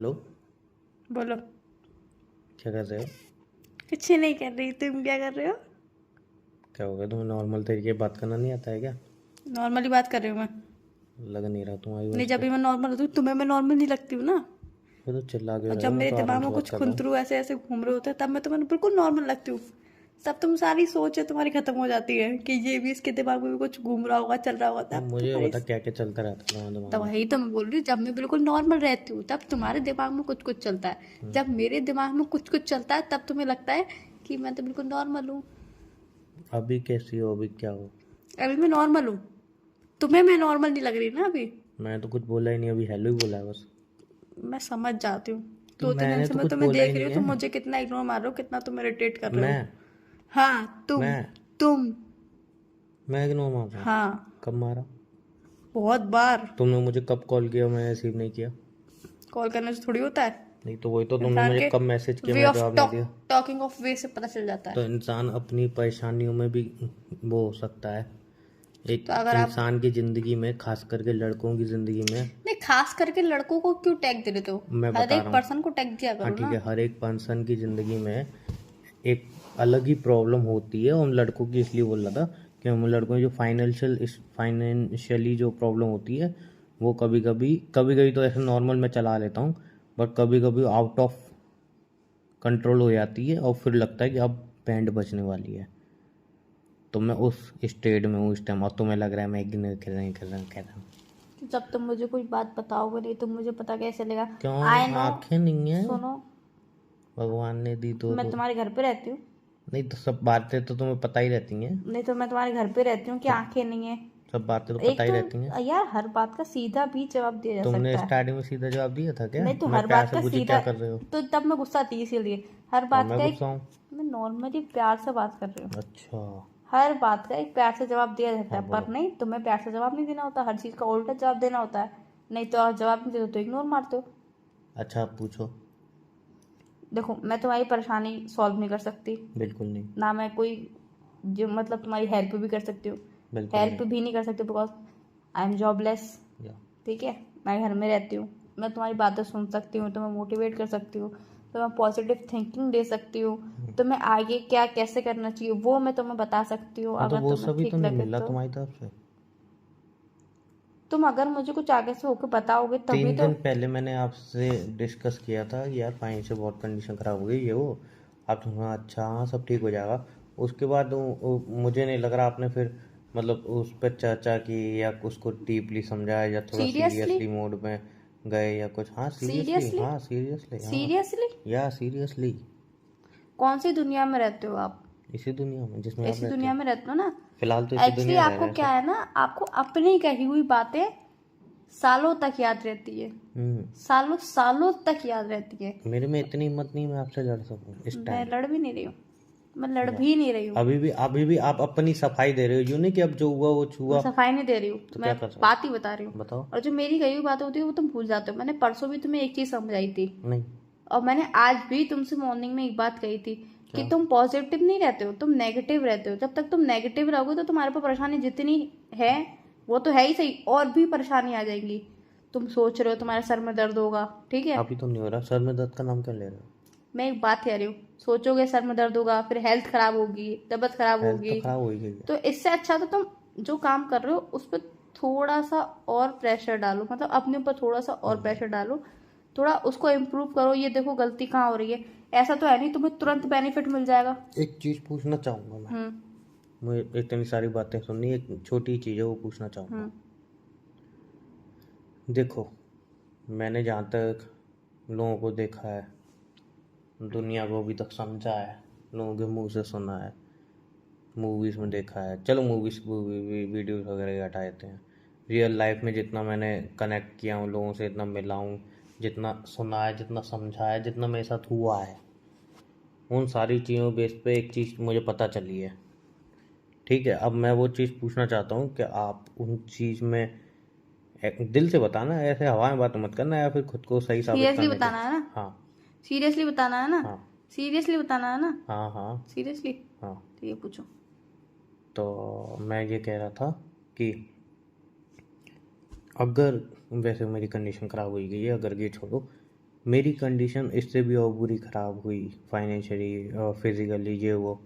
Hello. बोलो। क्या कर रहे हो? कुछ नहीं कर रही, तुम क्या कर रहे हो? क्या हो गया? तुम्हें नॉर्मल तरीके बात करना नहीं आता है क्या? नॉर्मली बात कर रही हूँ मैं। लग नहीं रहा तुम्हारी नहीं, वॉइस जब पे। भी मैं नॉर्मल होती हूँ तुम्हें मैं नॉर्मल नहीं लगती हूँ ना। फिर तो चिल्ला क्यों और रहे जब हो? मैं मेरे तो आराम दिमाग में से बात कुछ कर रहा हूँ। खुंतरू ऐसे ऐसे घूम रहे होते हैं तब मैं तुम्हें बिल्कुल नॉर्मल लगती हूँ। तब तुम सारी सोच है तुम्हारी खत्म हो जाती है कि ये भी इसके दिमाग में भी कुछ घूम रहा होगा, चल रहा होगा, अब तब मुझे तुम्हारी। बता क्या क्या चलता रहता है तुम्हारे दिमाग तो में। वही तो मैं बोल रही हूँ, जब मैं बिल्कुल नॉर्मल रहती हूँ तब तुम्हारे दिमाग में कुछ कुछ चलता है, जब मेरे दिमाग में कुछ कुछ चलता है तब तुम्हें लगता है कि मैं तो बिल्कुल नॉर्मल हूँ। अभी कैसी हो? अभी क्या हो? अभी मैं नॉर्मल हूँ, तुम्हें मैं नॉर्मल नहीं लग रही ना अभी। मैं तो कुछ बोला ही नहीं, अभी हेलो ही बोला है बस। मैं समझ जाती हूँ। तो 2-3 दिन मैंने से तो मैं कुछ तुम्हें बोला देख ही रही नहीं हूँ, तुम है। मुझे कितना इग्नोर मार रहे हो, कितना तुम इरिटेट कर रहे हो। मैं हाँ तुम। मैं तुम। मैं इग्नोर मार रहा हूँ? हाँ। कब मारा? बहुत बार। तुमने मुझे कब कॉल किया, मैं रिसीव नहीं किया? कॉल करने से थोड़ी होता है। नहीं तो वही तो, तुमने इंसान मुझे के कब मैसेज किया, वे मैं ऑफ जवाब नहीं दिया? टॉकिंग ऑफ वे से पता चल जाता तो है। इंसान अपनी परेशानियों में भी वो हो सकता है। एक तो अगर आप। इंसान की ज़िंदगी में, खास करके लड़कों की ज़िंदगी में। नहीं, खास करके लड़कों को क्यों टैग दे रहे हो? मैं हर बता एक रहा हूँ। पर्सन को टैग दिया हाँ करो ठीक ना। है, हर एक पर्सन की ज़िंदगी में एक अलग ही प्रॉब्लम होती है। उन लड़कों की इसलिए बोल रहा था कि हम लड़कों की जो फाइनेंशियली जो प्रॉब्लम होती है, वो कभी कभी तो ऐसे नॉर्मल मैं चला लेता हूँ, बट कभी कभी आउट ऑफ कंट्रोल हो जाती है और फिर लगता है कि अब बैंड बजने वाली है। तो मैं उस स्टेट में हूँ इस टाइम, और तुम्हें लग रहा है मैं इग्नोर कर रहा हूँ। जब तुम मुझे कोई बात बताओगे नहीं तो मुझे पता कैसे चलेगा? क्यों? I know. आंखें नहीं है? सुनो। भगवान ने दी तो मैं तुम्हारे घर पे रहती हूँ। नहीं तो सब बातें तो तुम्हें पता ही रहती हैं। नहीं तो मैं तुम्हारे घर पे रहती हूँ कि सब आंखें नहीं है? सब बातें तो पता एक ही तो रहती हैं। यार, हर बात का सीधा भी जवाब दिया जा तुमने सकता है। स्टार्टिंग में सीधा जवाब दिया था क्या? नहीं तो मैं हर प्यार बात से का पूछे सीधा। क्या कर रहे हो? तो तब मैं गुस्सा थी इसीलिए। हर और बात मैं का एक। गुस्सा हूँ? मैं नॉर्मली प्यार से बात कर रही हूँ। अच्छा। हर बात का एक प्यार से जवाब दिया जाता हाँ है, पर बोलो। नहीं, तुम्हें प्यार से जवाब नहीं देना होता, हर चीज़ का उल्टा जवाब देना होता है। नहीं तो आप जवाब नहीं देते तो इग्नोर मारते हो। अच्छा आप पूछो। देखो, मैं तुम्हारी परेशानी सॉल्व नहीं कर सकती। बिल्कुल नहीं। ना मैं कोई जो मतलब तुम्हारी हेल्प भी कर सकती हूँ। बिल्कुल हेल्प नहीं। भी नहीं कर सकती बिकॉज आई एम जॉबलेस। या ठीक है। मैं घर में रहती हूँ। मैं तुम्हारी बातें सुन सकती हूँ, तुम्हें मोटिवेट कर सकती हूँ, तुम्हें पॉजिटिव थिंकिंग दे सकती हूँ, तुम्हें आगे क्या कैसे करना चाहिए वो मैं तुम्हें बता सकती हूँ हाँ, तो अगर वो तुम्हें सभी तो ठीक नहीं लगे मिल रहा तो। तुम्हारी तरफ से। तुम अगर मुझे कुछ आगे से होकर बताओगे तभी 3 दिन तो। पहले मैंने आपसे डिस्कस किया था कि यार फाइनेंशियल बहुत कंडीशन ख़राब हो गई, ये वो। आप तो हाँ अच्छा, हाँ सब ठीक हो जाएगा। उसके बाद मुझे नहीं लग रहा आपने फिर मतलब उस पर चर्चा की या उसको डीपली समझा या थोड़ा सीरियसली। सीरियसली मोड में गए या कुछ। हाँ सीरियसली, सीरियसली। हाँ सीरियसली, हाँ। सीरियसली। या सीरियसली। कौन सी दुनिया में रहते हो आप? इसी दुनिया में जिसमें आप ऐसी रहते दुनिया हो। में रहते हो ना। फिलहाल तो इसी एक्चुअली दुनिया में रह आपको रहे हैं क्या सब। है ना, आपको अपनी कही हुई बातें सालों तक याद रहती है। हम्म। सालों सालों तक याद रहती है। मेरे में इतनी हिम्मत नहीं मैं आपसे लड़ सकूं इस मैं टाइम। लड़ भी नहीं रही हूँ। मैं लड़ या भी नहीं रही हूँ। अभी भी आप अपनी सफाई दे रहे हो, यूं नहीं कि अब जो हुआ वो मैं छुआ। सफाई नहीं दे रही हूँ, तो मैं क्या कर रहे बात ही बता रही हूँ। हो बताओ। और जो मेरी कही हुई बातें होती है वो तुम भूल जाते हो। मैंने परसों भी तुम्हें एक चीज समझाई थी। नहीं। और मैंने आज भी तुमसे मॉर्निंग में एक बात कही थी कि क्या? तुम पॉजिटिव नहीं रहते हो, तुम नेगेटिव रहते हो। जब तक तुम नेगेटिव रहोगे तो तुम्हारे पास परेशानी जितनी है वो तो है ही सही, और भी परेशानी आ जाएंगी। तुम सोच रहे हो तुम्हारे सर में दर्द होगा, ठीक है। अभी तो नहीं हो रहा। सर में दर्द का नाम क्या ले रहे हो? मैं एक बात कह रही हूँ, सोचोगे सर में दर्द होगा, फिर हेल्थ खराब होगी, तबीयत खराब हेल्थ तो होगी। खराब हो ही गई है। तो इससे अच्छा तो तुम जो काम कर रहे हो उस पर थोड़ा सा और प्रेशर डालो, मतलब अपने ऊपर थोड़ा सा और प्रेशर डालो। थोड़ा उसको इम्प्रूव करो, ये देखो गलती कहाँ हो रही है। ऐसा तो है नहीं तुम्हें तुरंत बेनिफिट मिल जाएगा। एक चीज पूछना चाहूंगा मैं। हम्म। मुझे इतनी सारी बातें सुननी, एक छोटी चीज है वो पूछना चाहूंगा। हम्म। देखो, मैंने जहाँ तक लोगों को देखा है, दुनिया को अभी तक समझा है, लोगों के मुंह से सुना है, मूवीज़ में देखा है, चलो मूवीज़ वीडियोस वगैरह हटा देते हैं। रियल लाइफ में जितना मैंने कनेक्ट किया हूँ लोगों से, इतना मिला हूँ, जितना सुना है, जितना समझा है, जितना मेरे साथ हुआ है, उन सारी चीज़ों बेस पे एक चीज़ मुझे पता चली है। ठीक है, अब मैं वो चीज़ पूछना चाहता हूँ कि आप उन चीज़ में दिल से बताना, ऐसे हवा में बात मत करना या फिर खुद को सही साबित सीरियसली करने के। बताना है ना? हाँ। सीरियसली बताना है ना? हाँ। सीरियसली बताना है ना? हाँ। हाँ। सीरियसली। हाँ। तो ये पूछो। तो मैं ये कह रहा था कि अगर, वैसे मेरी कंडीशन ख़राब हो गई है, अगर ये छोड़ो, मेरी कंडीशन इससे भी और बुरी ख़राब हुई, फाइनेंशियली और फिजिकली, ये वो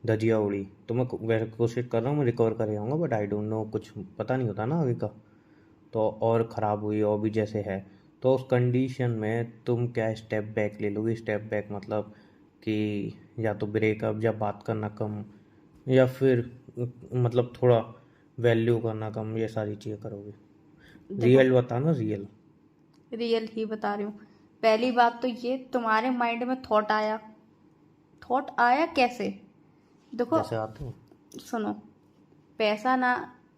धजिया उड़ी। तो मैं वैसे कोशिश कर रहा हूँ, मैं रिकवर कर आऊँगा, बट आई डोंट नो, कुछ पता नहीं होता ना आगे का। तो और ख़राब हुई और भी जैसे है। तो उस कंडीशन में तुम क्या स्टेप बैक ले लोगे? स्टेप बैक मतलब कि या तो ब्रेकअप, या बात करना कम, या फिर मतलब थोड़ा वैल्यू करना कम, ये सारी चीज़ें करोगे? देखो, रियल बताना, रियल। रियल ही बता रही हूँ। पहली बात तो ये, तुम्हारे माइंड में थॉट आया कैसे? देखो, जैसे आते हैं। सुनो, पैसा ना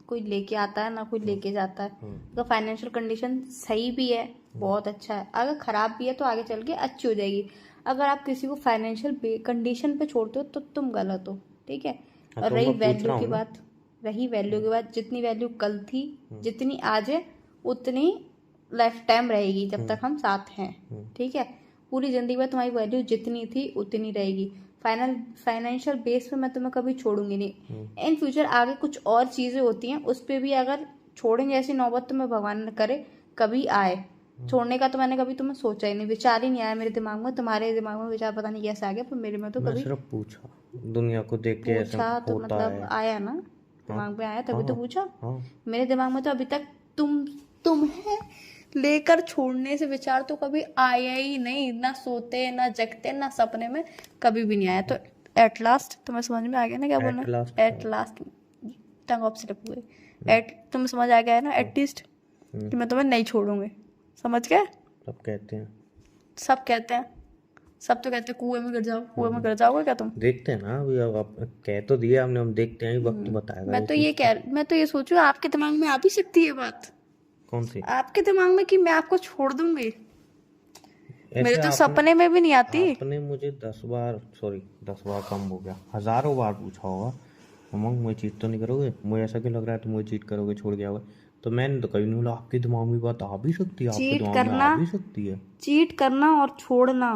कोई लेके आता है ना कोई लेके जाता है। अगर फाइनेंशियल कंडीशन सही भी है, बहुत अच्छा है। अगर खराब भी है तो आगे चल के अच्छी हो जाएगी। अगर आप किसी को फाइनेंशियल कंडीशन पे छोड़ते हो तो तुम गलत हो, ठीक है। हाँ, और तो रही मैं पूछ वैल्यू रहा की हूँ ना। बात, जितनी वैल्यू कल थी, जितनी आज है, उतनी लाइफ टाइम रहेगी जब तक हम साथ हैं, ठीक है। पूरी जिंदगी में तुम्हारी वैल्यू जितनी थी उतनी रहेगी। फाइनेंशियल बेस पे मैं तुम्हें कभी छोड़ूंगी नहीं। इन फ्यूचर आगे कुछ और चीजें होती हैं, उस पर भी अगर छोड़ेंगे ऐसी नौबत, तो मैं भगवान न करे कभी आए। छोड़ने का तो मैंने कभी तुम्हें सोचा ही नहीं, विचार ही नहीं आया मेरे दिमाग में। तुम्हारे दिमाग में विचार पता नहीं कैसे आ गया, पर मेरे में तो मैं कभी सिर्फ पूछा, दुनिया को देख के ऐसे पूछा तो होता मतलब है। आया ना, हाँ, दिमाग में आया तभी तो हाँ, पूछा। हाँ। मेरे दिमाग में तो अभी तक तुम्हें लेकर छोड़ने से विचार तो कभी आया ही नहीं, ना सोते ना जगते ना सपने में, कभी भी नहीं आया। तो एट लास्ट तुम्हें समझ में आ गया ना क्या बोलना एट लास्ट है? क्या एट है? लास्ट टंग ऑफ स्लिप हुए। एट तुम्हें समझ आ गया है ना एटलीस्ट, कि मैं तुम्हें नहीं छोड़ूंगी। समझ गए? सब कहते हैं। सब कहते हैं, सब तो कहते हैं कुएं में गिर जाओ, कुएं में गिर जाओगे क्या तुम? देखते हैं ना, अभी अब आप कह तो दिया हमने, हम देखते हैं, वक्त बताएगा इस चीज का। मैं तो ये सोचू, आपके दिमाग में आ भी सकती है बात, कौन सी? आपके दिमाग में, कि मैं आपको छोड़ दूंगी। मेरे ऐसे तो आपने सपने में भी नहीं आती। आपने मुझे 10 बार, सॉरी 10 बार कम हो गया, हजारों बार पूछा होगा, उमंग मुझे चीट तो नहीं करोगे? मुझे ऐसा क्यों लग रहा है तुम मुझे चीट करोगे, छोड़ गया होगा। तो मैंने तो कभी नहीं बोला आपके दिमाग में बात आ भी सकती है, आपके चीट दिमाग में आ करना, भी सकती है। चीट करना और छोड़ना,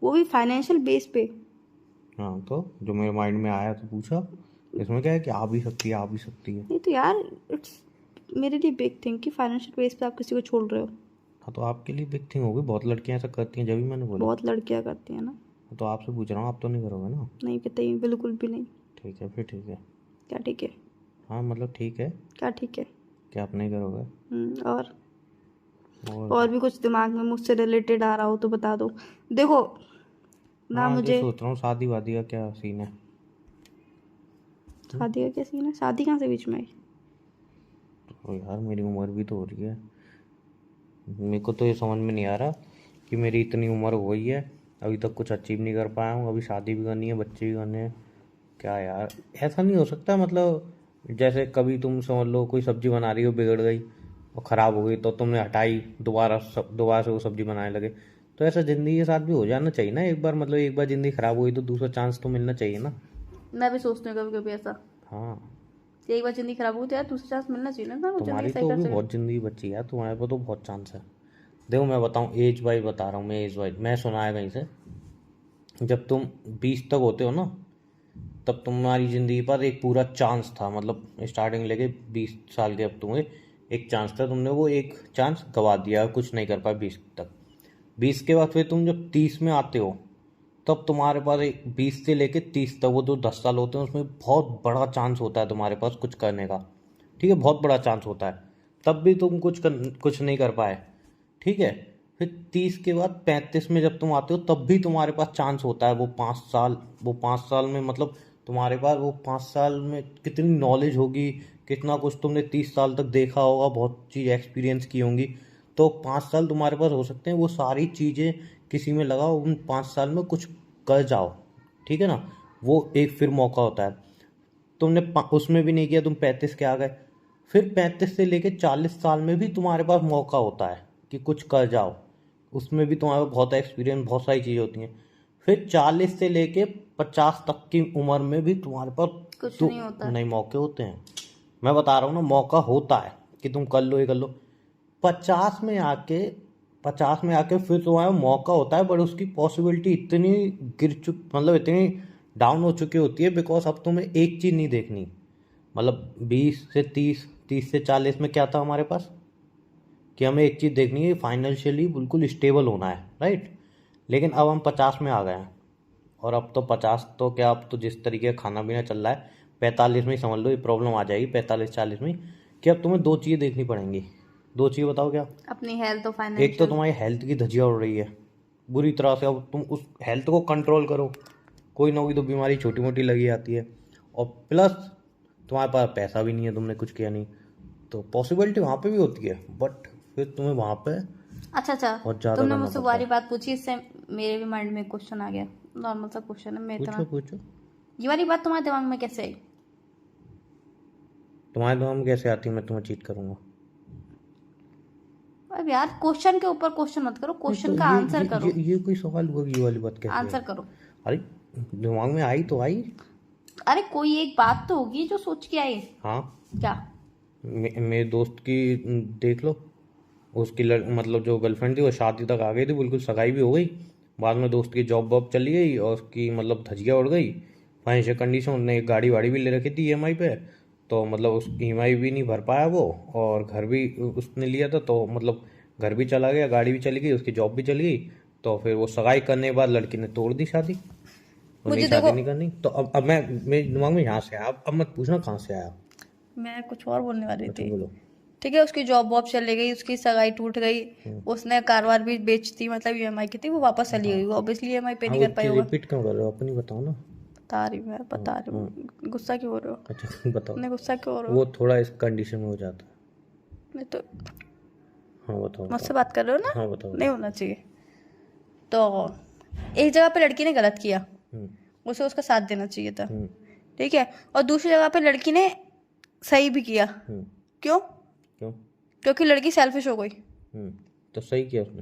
वो भी फाइनेंशियल बेस पे। हाँ, तो जो मेरे माइंड में आया तो पूछा, इसमें क्या है कि आ भी सकती है, आ भी सकती है। नहीं तो यार, इट्स मेरे लिए बिग थिंग कि फाइनेंशियल बेस पे आप किसी को छोड़ रहे हो। हाँ, तो आपके लिए बिग थिंग होगी, बहुत लड़कियां ऐसा करती हैं, जब भी मैंने बोला। बहुत लड़कियां करती हैं ना। तो आपसे पूछ रहा हूँ, आप तो नहीं करोगे ना? नहीं बताइए, बिल्कुल भी नहीं। ठीक है, फिर ठीक है। क्या ठीक है? हाँ, मतलब ठीक है क्या ठीक है? कि आप नहीं करोगे। और भी कुछ दिमाग में मुझसे रिलेटेड आ रहा हो तो बता दो। देखो ना, हाँ, जो मुझे सोच रहा हूँ, शादी वादी का क्या सीन है? शादी का क्या सीन है? शादी कहाँ से बीच में आई? तो यार मेरी उम्र भी तो हो रही है, मेरे को तो ये समझ में नहीं आ रहा कि मेरी इतनी उम्र हो गई है, अभी तक कुछ अचीव नहीं कर पाया हूँ, अभी शादी भी करनी है, बच्चे भी करने हैं। क्या यार, ऐसा नहीं हो सकता? मतलब जैसे कभी तुम समझ लो कोई सब्जी बना रही हो, बिगड़ गई और ख़राब हो गई, तो तुमने हटाई, दोबारा से वो सब्जी बनाने लगे। तो ऐसा ज़िंदगी के साथ भी हो जाना चाहिए ना एक बार, मतलब एक बार ज़िंदगी ख़राब हुई तो दूसरा चांस तो मिलना चाहिए ना। मैं भी सोचती हूँ कभी कभी ऐसा, हाँ, एक बार जिंदगी खराब हुई तो यार दूसरी चांस मिलना चाहिए ना, वो जिंदगी तुम्हारी सही तो कर भी सके। बहुत ज़िंदगी बची है, तुम्हारे पास तो बहुत चांस है। देखो मैं बताऊँ, एज वाइज बता रहा हूँ, मैं एज वाइज मैं सुना है कहीं से, जब तुम 20 तक होते हो ना, तब तुम्हारी ज़िंदगी पर एक पूरा चांस था, मतलब स्टार्टिंग लेके 20 साल के अब तुम्हें एक चांस था, तुमने वो एक चांस गवा दिया, कुछ नहीं कर पाए 20 तक। 20 के बाद फिर तुम जब 30 में आते हो, तब तुम्हारे पास एक 20 से लेके 30 तक वो जो 10 साल होते हैं, उसमें बहुत बड़ा चांस होता है तुम्हारे पास कुछ करने का। ठीक है, बहुत बड़ा चांस होता है, तब भी तुम कुछ नहीं कर पाए। ठीक है, फिर 30 के बाद 35 में जब तुम आते हो, तब भी तुम्हारे पास चांस होता है, वो 5 साल में, मतलब तुम्हारे पास वो 5 साल में कितनी नॉलेज होगी, कितना कुछ तुमने 30 साल तक देखा होगा, बहुत चीज़ एक्सपीरियंस की होंगी। तो 5 साल तुम्हारे पास हो सकते हैं, वो सारी चीज़ें किसी में लगाओ, उन 5 साल में कुछ कर जाओ। ठीक है ना, वो एक फिर मौका होता है। तुमने उसमें भी नहीं किया, तुम 35 के आ गए, फिर 35 से लेके 40 साल में भी तुम्हारे पास मौका होता है कि कुछ कर जाओ, उसमें भी तुम्हारे पास बहुत एक्सपीरियंस, बहुत सारी चीज़ें होती हैं। फिर 40 से लेके 50 तक की उम्र में भी तुम्हारे पास कुछ तो नहीं होता। नए मौके होते हैं। मैं बता रहा हूँ ना, मौका होता है कि तुम कर लो, ये कर लो। 50 में आके 50 में आके फिर तुम्हारा मौका होता है, पर उसकी पॉसिबिलिटी इतनी मतलब इतनी डाउन हो चुकी होती है, बिकॉज अब तुम्हें एक चीज़ नहीं देखनी। मतलब 20 से 30, 30 से 40 में क्या था हमारे पास कि हमें एक चीज़ देखनी है, फाइनेंशियली बिल्कुल स्टेबल होना है, राइट। लेकिन अब हम 50 में आ गए हैं, और अब तो 50 तो क्या, अब तो जिस तरीके का खाना पीना चल रहा है 45 में ही समझ लो ये प्रॉब्लम आ जाएगी, 45-40 में, कि अब तुम्हें 2 चीज़ें देखनी पड़ेंगी। 2 चीज़ बताओ क्या? अपनी हेल्थ और एक तो फाइनेंशियल। तुम्हारी हेल्थ की धज्जियाँ उड़ रही है बुरी तरह से, अब तुम उस हेल्थ को कंट्रोल करो, कोई ना कोई तो बीमारी छोटी मोटी लगी आती है, और प्लस तुम्हारे पास पैसा भी नहीं है, तुमने कुछ किया नहीं, तो पॉसिबिलिटी वहाँ पे भी होती है, बट फिर तुम्हें वहाँ पे अच्छा बहुत ज़्यादा तुमने करना मुझसे पड़ता वाली है। बात पूछी, इससे मेरे भी माइंड में क्वेश्चन आ गया। नॉर्मल सा क्वेश्चन है, मैं पूछो इतना पूछो। ये वाली बात तुम्हारे दिमाग में कैसे आई? तुम्हारे दिमाग में कैसे आती है मैं तुम्हें चीट करूंगा? अब यार क्वेश्चन के ऊपर क्वेश्चन मत करो, नहीं क्वेश्चन तो का आंसर करो। ये कोई सवाल हुआ कि ये वाली बात कैसे आंसर आई? करो। अरे दिमाग में आई तो आई। अरे कोई एक बात तो होगी जो सोच के आई। हाँ, क्या? मेरे दोस्त की देख लो, उसकी मतलब जो गर्लफ्रेंड थी वो शादी तक आ गई थी, बिल्कुल सगाई भी हो गई, बाद में दोस्त की जॉब वॉब चली गई और उसकी मतलब धजिया उड़ गई, फाइनेंशियल कंडीशन, उसने एक गाड़ी वाड़ी भी ले रखी थी ईएमआई पे, तो मतलब उस ईएमआई भी नहीं भर पाया वो, और घर भी उसने लिया था, तो मतलब घर भी चला गया, गाड़ी भी चली गई, उसकी जॉब भी चली गई, तो फिर वो सगाई करने के बाद लड़की ने तोड़ दी शादी, और नहीं मुझे शादी देखो, नहीं करनी। तो अब मैं मेरे दिमाग में यहाँ से आया, अब मत पूछना कहाँ से आया। मैं कुछ और बोलने वाली अच्छा थी। बोलो। ठीक है, उसकी जॉब वॉब चली गई, उसकी सगाई टूट गई, उसने कारोबार भी बेच दी, मतलब ईएमआई की थी, वो वापस चली गई, वो ऑब्वियसली ईएमआई पे हाँ, नहीं वो कर पाई होगा। रिपीट क्यों कर रहे हो, अपनी बताओ ना। बता रही हूँ यार, बता रही हूँ। गुस्सा क्यों हो रहे हो? अच्छा बताओ। नहीं, गुस्सा क्यों हो रहे हो? वो थोड़ा इस कंडीशन में हो जाता है। नहीं तो हाँ बताओ मुझसे बताओ। बात कर रहे हो ना? हाँ बताओ नहीं बताओ। होना चाहिए। तो एक जगह पे लड़की ने गलत किया, हम्म उसे उसका साथ देना चाहिए था, हम्म ठीक है। और दूसरी जगह पे लड़की ने सही भी किया। हम्म। क्यों? क्यों? क्योंकि लड़की सेल्फिश हो गई। तो सही किया उसने।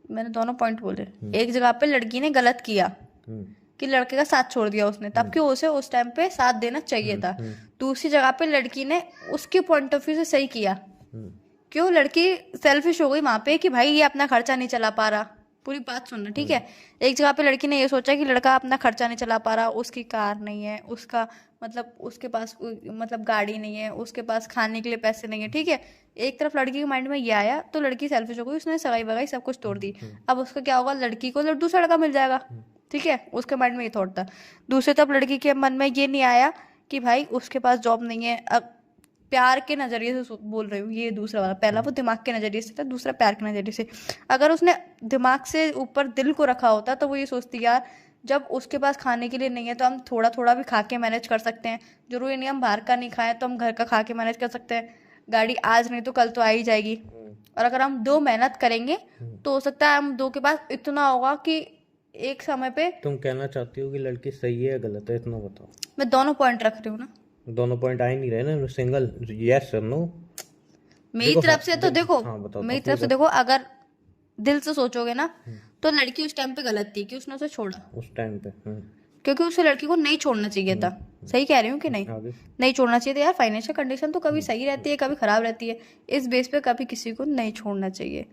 मैंने दोनों पॉइंट बोले। एक जगह पे लड़की ने गलत किया हम्म कि लड़के का साथ छोड़ दिया उसने, तब क्यों उसे उस टाइम पे साथ देना चाहिए था। दूसरी जगह पे लड़की ने उसके पॉइंट ऑफ व्यू से सही किया। हम्म क्यों? लड़की सेल्फिश हो गई वहां पे कि भाई ये अपना खर्चा नहीं चला पा रहा। पूरी बात सुनना, ठीक है। एक जगह पे लड़की ने ये सोचा कि लड़का अपना खर्चा नहीं चला पा रहा, उसकी कार नहीं है, उसका मतलब उसके पास मतलब गाड़ी नहीं है, उसके पास खाने के लिए पैसे नहीं है, ठीक है। एक तरफ लड़की के माइंड में ये आया तो लड़की सेल्फिश हो गई, उसने सगाई वगाई सब कुछ तोड़ दी। अब उसका क्या होगा, लड़की को दूसरा लड़का मिल जाएगा, ठीक है। उसके माइंड में ये थॉट था। दूसरी तरफ लड़की के मन में ये नहीं आया कि भाई उसके पास जॉब नहीं है। अब प्यार के नजरिए से बोल रही हूँ, ये दूसरा वाला, पहला वो दिमाग के नजरिए से था, दूसरा प्यार के नजरिए से। अगर उसने दिमाग से ऊपर दिल को रखा होता तो वो ये सोचती यार जब उसके पास खाने के लिए नहीं है तो हम थोड़ा थोड़ा भी खा के मैनेज कर सकते हैं, जरूरी नहीं हम बाहर का नहीं खाएं तो हम घर का खा के मैनेज कर सकते हैं। गाड़ी आज नहीं तो कल तो आ ही जाएगी, और अगर हम दो मेहनत करेंगे तो हो सकता है हम दो के पास इतना होगा कि एक समय पे। तुम कहना चाहती हो कि लड़की सही है या गलत है, इतना बताओ। मैं दोनों पॉइंट रख रही हूँ ना। दोनों पॉइंट आ ही नहीं रहे ना, सिंगल यस और नो। मेरी तरफ से तो देखो, हाँ बताओ मेरी अपनी तरफ से देखो, अगर दिल से सोचोगे ना तो लड़की उस टाइम पे गलत थी कि उसने उसे छोड़ा, उस टाइम पे। क्योंकि उसे लड़की को नहीं छोड़ना चाहिए था। सही कह रही हूँ कि नहीं? आगे। नहीं छोड़ना चाहिए था यार। फाइनेंशियल कंडीशन तो कभी सही रहती है कभी खराब रहती है, इस बेस पे कभी किसी को नहीं छोड़ना चाहिए।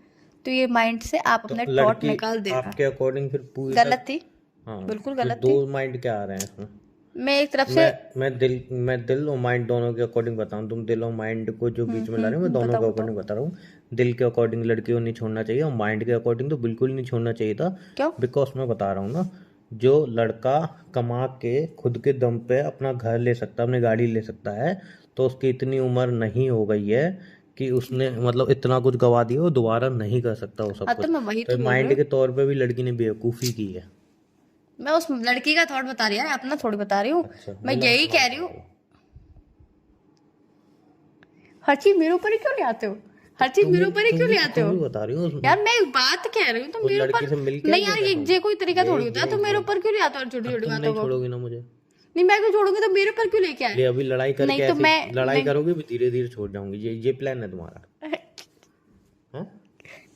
तो ये माइंड से आप तो अपने थॉट लड़की निकाल देना। आपके अकॉर्डिंग फिर पूरी गलत थी, हाँ, बिल्कुल फिर गलत थी। दो माइंड क्या आ रहे हैं इसमें? मैं एक तरफ से मैं दिल और माइंड दोनों के अकॉर्डिंग बताऊं, तुम दिल और माइंड को जो बीच में ला रहे हो, मैं दोनों के अकॉर्डिंग बता रहा हूँ। दिल के अकॉर्डिंग लड़की को नहीं छोड़ना चाहिए, और माइंड के अकॉर्डिंग तो बिल्कुल नहीं छोड़ना चाहिए था। क्यों? बिकॉज मैं बता रहा हूँ ना, जो लड़का कमा के खुद के दम पे अपना घर ले सकता है, अपनी गाड़ी ले सकता है, तो उसकी इतनी उम्र नहीं हो गई है कि उसने मतलब इतना कुछ गवा दिया, वो दोबारा नहीं कर सकता वो सब हाँ, कुछ। तो मैं वही तो बोल रही माइंड हूँ। के तौर पे भी लड़की ने बेवकूफ़ी की है। मैं उस लड़की का थॉट बता रही है, अपना थोड़ी बता रही हूँ। अच्छा, मैं बोलो। यही कह रही हूँ। हर चीज मेरे ऊपर ही क्यों ले आते हो? हर चीज मेरे ऊपर ही क्यों ले आते हो? तुम भी बता रही हो यार मैं एक बात कह रही हूँ तो उस मेरे लड़की से ऊपर मिलके नहीं यार, ये कोई तरीका थोड़ी होता है। तो मेरे ये ऊपर क्यों ले आते हो छोटी छोटी तुम बातों नहीं को? छोड़ोगी ना मुझे। नहीं, मैं क्यों छोड़ूंगी? तो मेरे ऊपर क्यों लेके ये आए? अभी लड़ाई करके नहीं तो ऐसे मैं लड़ाई नहीं, करोगे भी, धीरे धीरे छोड़ जाऊंगी, ये प्लान है तुम्हारा? हाँ?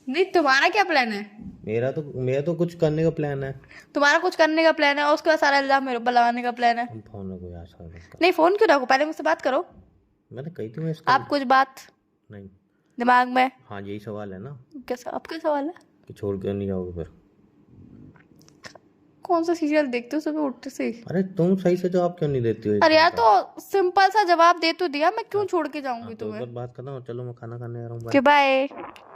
नहीं, तुम्हारा क्या प्लान है? मेरा तो कुछ करने का प्लान है। तुम्हारा कुछ करने का प्लान है और उसके बाद सारा इल्जाम मेरे ऊपर लगाने का प्लान है। हम फोन को याद कर। नहीं, फोन क्यों रखो? पहले मुझसे बात करो। मैंने कही थी मैं इसका आप कुछ बात नहीं। दिमाग में। हाँ यही सवाल है ना, कैसा आपका सवाल है? कि छोड़ के नहीं जाओगे फिर? कौन सा सीरियल देखते हो सुबह उठते से? अरे तुम सही से जवाब क्यों नहीं देती हो अरे यार का? तो सिंपल सा जवाब दे तो दिया, मैं क्यों छोड़ के जाऊंगी हाँ तो तुम्हें? बस बात खत्म, चलो मैं खाना खाने आ रहा हूँ, बाय।